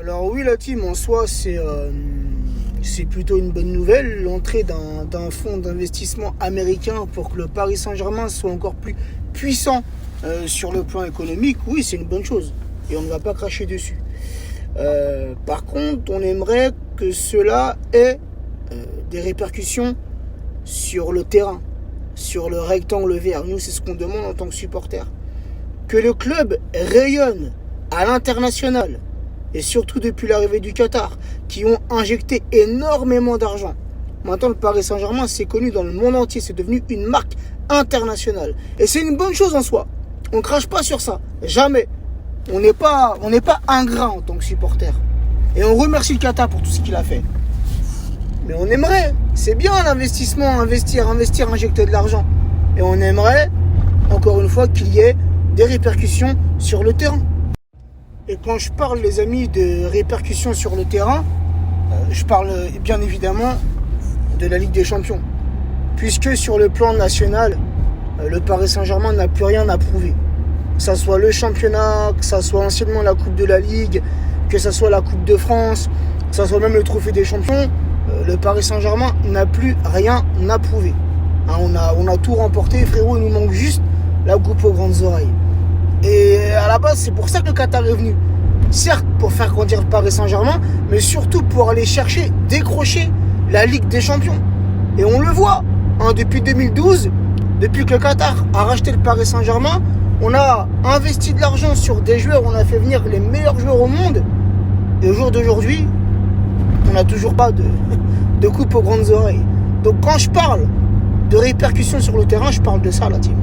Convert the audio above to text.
Alors oui, la team, en soi, c'est plutôt une bonne nouvelle. L'entrée d'un fonds d'investissement américain pour que le Paris Saint-Germain soit encore plus puissant sur le plan économique, oui, c'est une bonne chose. Et on ne va pas cracher dessus. Par contre, on aimerait que cela ait des répercussions sur le terrain, sur le rectangle vert. Nous, c'est ce qu'on demande en tant que supporters. Que le club rayonne à l'international, et surtout depuis l'arrivée du Qatar, qui ont injecté énormément d'argent. Maintenant, le Paris Saint-Germain, c'est connu dans le monde entier, c'est devenu une marque internationale. Et c'est une bonne chose en soi. On ne crache pas sur ça, jamais. On n'est pas ingrat en tant que supporter. Et on remercie le Qatar pour tout ce qu'il a fait. Mais on aimerait, c'est bien l'investissement, investir, injecter de l'argent. Et on aimerait, encore une fois, qu'il y ait des répercussions sur le terrain. Et quand je parle, les amis, de répercussions sur le terrain, je parle bien évidemment de la Ligue des Champions. Puisque sur le plan national, le Paris Saint-Germain n'a plus rien à prouver. Que ça soit le championnat, que ça soit anciennement la Coupe de la Ligue, que ça soit la Coupe de France, que ça soit même le Trophée des Champions, le Paris Saint-Germain n'a plus rien à prouver. On a tout remporté, frérot, il nous manque juste la coupe aux grandes oreilles. Et à la base, c'est pour ça que le Qatar est venu. Certes, pour faire grandir le Paris Saint-Germain, mais surtout pour aller chercher, décrocher la Ligue des Champions. Et on le voit, depuis 2012, depuis que le Qatar a racheté le Paris Saint-Germain, on a investi de l'argent sur des joueurs, on a fait venir les meilleurs joueurs au monde. Et au jour d'aujourd'hui, on n'a toujours pas de coupe aux grandes oreilles. Donc quand je parle de répercussions sur le terrain, je parle de ça, la team.